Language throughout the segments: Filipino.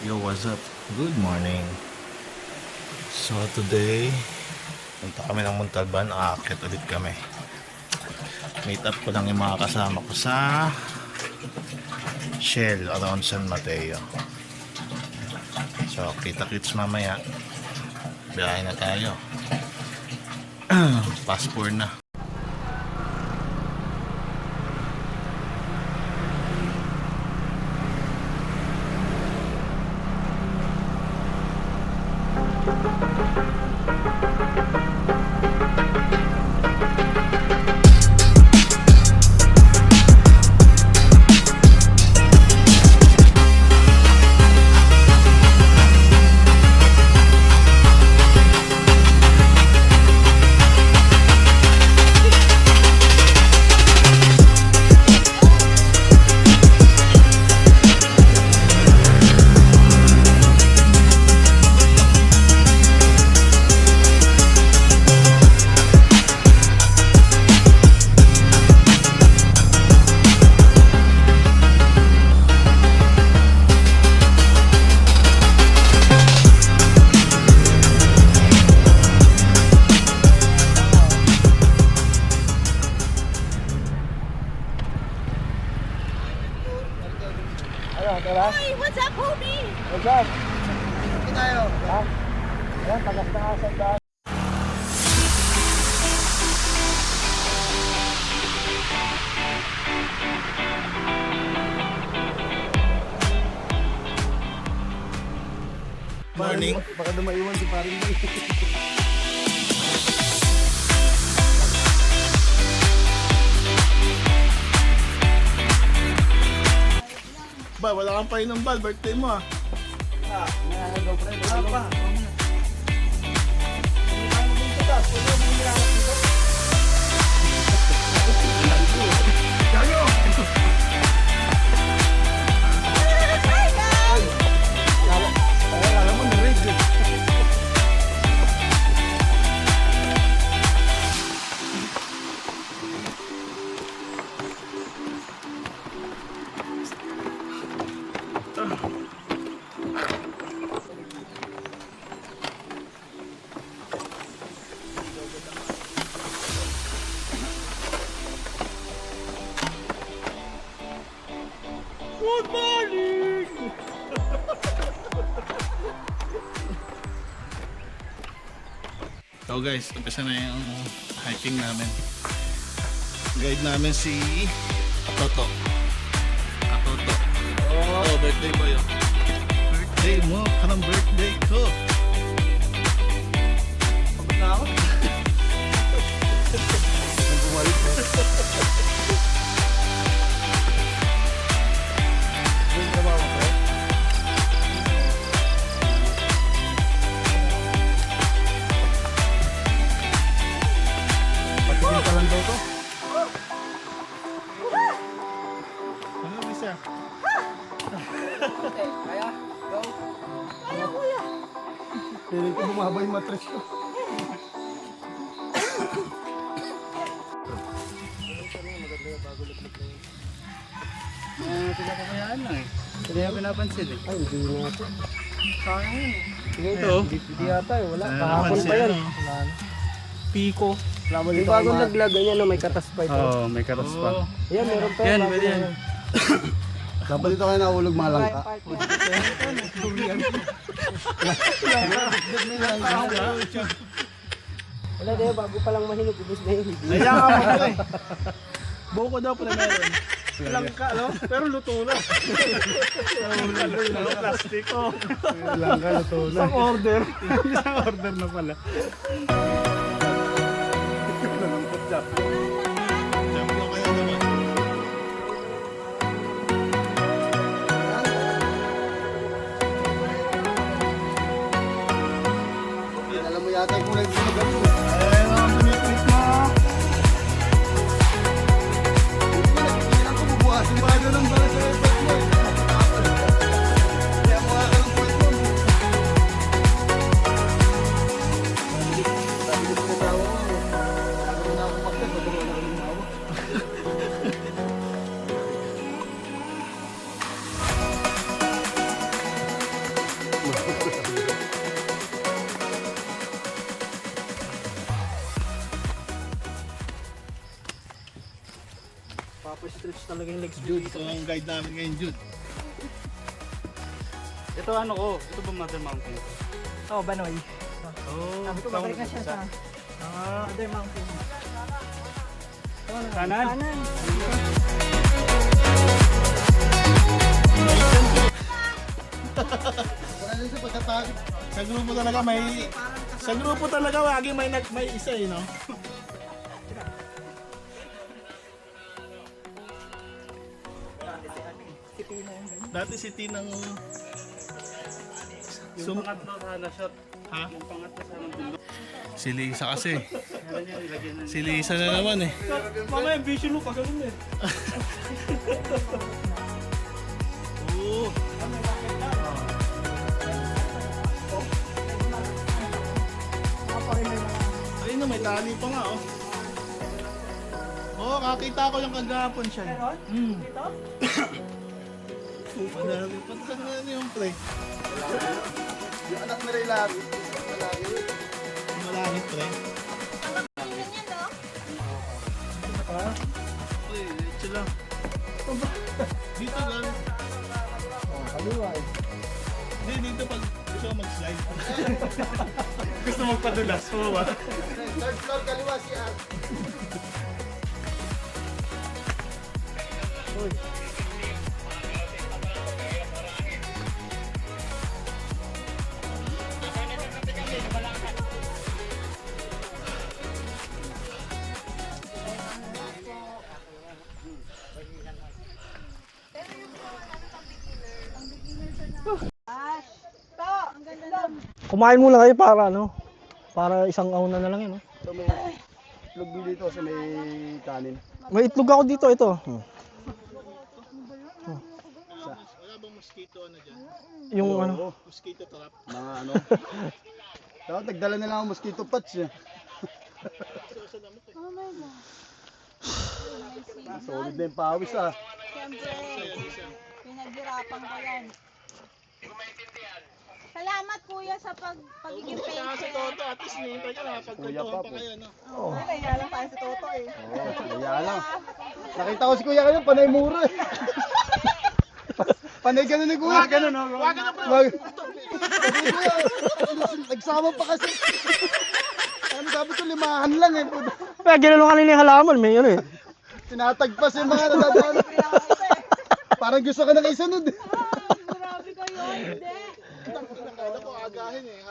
Yo, what's up? Good morning. So today, punta kami ng Montalban, aakyat ulit kami. Meet up ko lang yung mga kasama ko sa Shell around San Mateo. So kita-kits mamaya. Biyahe na tayo. Passport na. Hey, what's up, homie? What's up? Hindi tayo. Ha? Ayan, tagas na nga sa daan. Morning. Baka dumaiwan si paring mo. Ba, wala kang painom ba? Birthday mo ah. Nanganagaw pa rin. Wala pa. Alam mo, na-rage eh. Good morning! So guys, umpisa na yung hiking namin. Guide namin si Toto. Katoto. Oh, birthday boy oh. Birthday mo, parang birthday ko. Pagod na ako. Nagumalik mo. Yung trabaho ko. Patigil ka lang daw to. Ano bisa? Kaya? Go. Kaya, kuya. Piling ko bumaba yung mattress ko. Sila pabayaan lang eh. Hindi na pinapansin eh. Ay, hindi na ito. Sayang yun. Sige, Ito. Hindi yata eh. Wala. Ano Kahapon naman pa siya, yan. no? Wala na. Pico. Wala mo dito. Yung bagong naglag, ganyan na may katas pa ito. Oo, may karas pa. Oh. Yan, meron pa. Yan, bago pwede na yan. Dapat dito kayo nahulog malangka. Wala din, bago pa lang mahinog, ubus na yun. Ayan nga mo pala eh. Buko daw pala meron. Langka, no? Pero luto na. Plastic. Oh. Langka, ito na. Isang order. Isang order na pala. Champion kayo naman. Alam mo yata yung kulay dito magano. Ayun ang tumitweet mo. Hindi lang ko bubuhasin ba ng para sa effort mo. Kaya mo nga ng point mo. talaga yung legs. Jude, ito ang guide namin ngayon, Jude. Ito ano ko, ito ba Mother Mountain? Oh, Banoy. Oh, Sabi ko, babalik na siya sa Mother Mountain. Kanan? Kanan. Wala lang sa pagkatapos. Sa grupo talaga lagi may isa eh, no? Dati si Tinang Yung pangatlo sana shot. Ha? Yung pangatlo sana dulo. Si Lisa kasi. Meron yan, ilagyan na. Si Lisa na naman eh. Mamaya yung vision mo, kagano'n eh. Oo. Ayun na, may tali pa nga oh. Oo, kakita ko yung kagahapon siya. Hmm. Madami pa ano yung pre. Yung anak na rin lagi. Malangit pre. Tingnan niya, no? Pre, diretso lang. Dito lang. Kaliwa eh. Hindi, dito pag gusto ko mag-slide. Gusto magpadulas mo ba? Third floor, kaliwa si Art. Kumain muna kayo para ano? Para isang auna na lang yun. No? So may itlog dito sa may kanin. May itlog ako dito, ito. Wala bang mosquito ano dyan? Yung Oo, ano. Mosquito trap. mga ano. Dapat nagdala na lang ang mosquito patch eh. Oh my God. Solid na yung pawis ah. Siyempre, pinaghirapan ko yan. Salamat kuya sa pagiging Kasi patient. Toto, at least nihintay ka nakapagkwentuhan Kuya pa Pap, kayo, no? Oo, lang tayo si Toto eh. kaya lang. Nakita ko si Kuya kanina, panay muro eh. Panay ganun ni Kuya. Ganun no? Nagsama pa kasi. Ano sabi ko, 5 lang eh. Kaya ginano kanina yung halaman, may ano eh. Tinatagpas yung mga nadadaan. Parang gusto ka na kay sunod eh. Grabe kayo, hindi. Nakala ko agahin eh.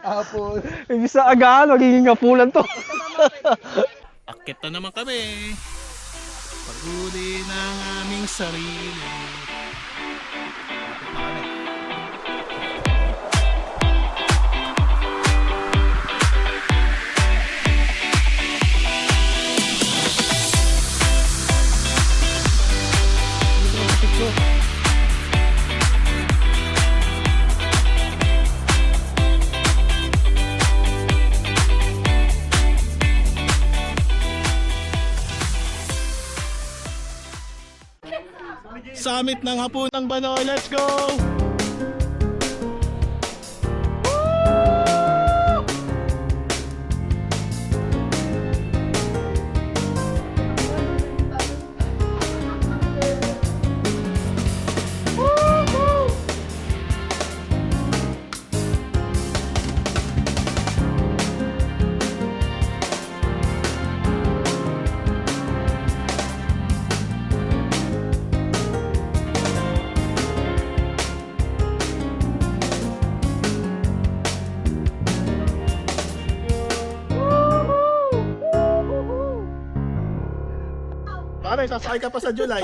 Hapon. Ibig sa agahan, magiging kapulan to. Akit na naman kami. Paghuli ng aming sarili. Akit na kami. Summit ng Hapunang Banoy. Let's go! Pare, sasakay ka pa sa July.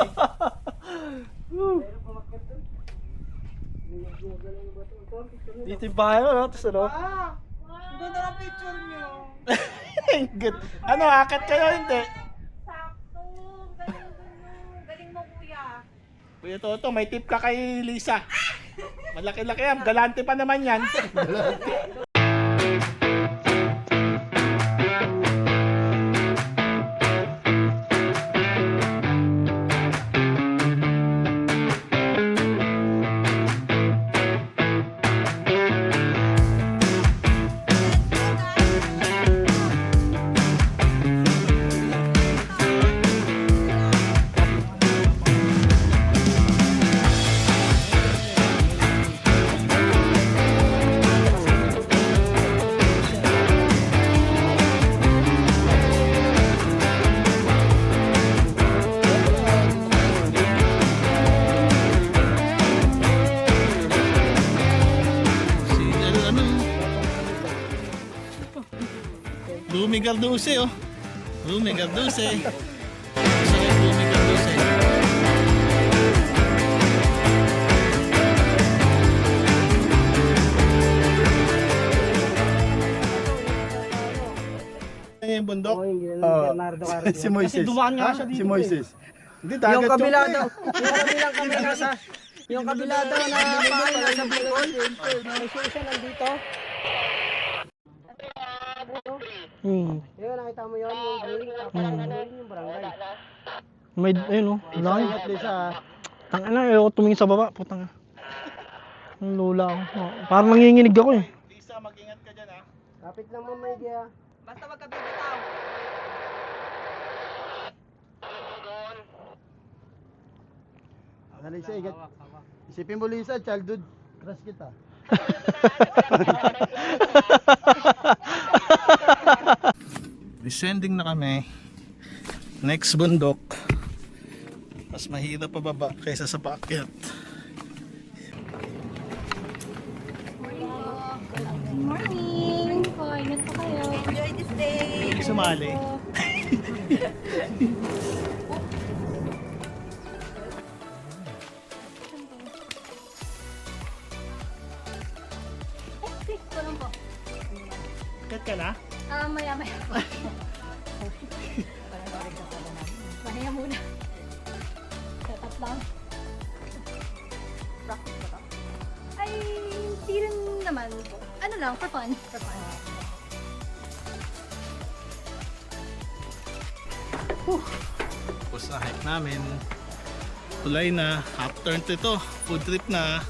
Dito yung bahay mo, no? Tapos ano? Ang ganda ng picture niyo. Good. Ano, akit kayo hindi? Sakto. Galing mo kuya. Kuya Toto, may tip ka kay Lisa. Malaki-laki yan. Galante pa naman yan. Rumi Garduse oh. Rumi Garduse. Sa kay Rumi Garduse. Ano yung bundok? Oo, yung Oo. Bernardo Carpio. Si Moises. Kasi dumaan nga Ha? siya dito. Si Moises. Hindi, Yung dagat kabila pre. daw. Yung kabilang kami nasa. Yung kabila daw na pahay nasa Bicol. May siya nandito. Yun, nakita mo yun, yung green, tapos yung barangay. May, ayun o, laki. Ingat din siya. Tanga na, ayoko tumingin sa baba, putang. Ang lula ako. Oh, parang nanginginig ako eh. Lisa, mag-ingat ka dyan ha. Kapit lang mo may dia. Basta wag ka bibitaw. Lisa, ingat. Isipin mo Lisa, childhood crush kita. Descending na kami. Next bundok. Mas mahirap pababa kaysa sa paakyat. Morning! Po, ingat po kayo. Enjoy this day. Sumali. Okay, ko lang po. Kat ka na? Maya-maya po. Maya muna. Set up lang. Practice ba to? Ay, hindi rin naman po. Ano lang, for fun. For fun. Tapos na hike namin. Tulay na. Half turn to ito. Food trip na.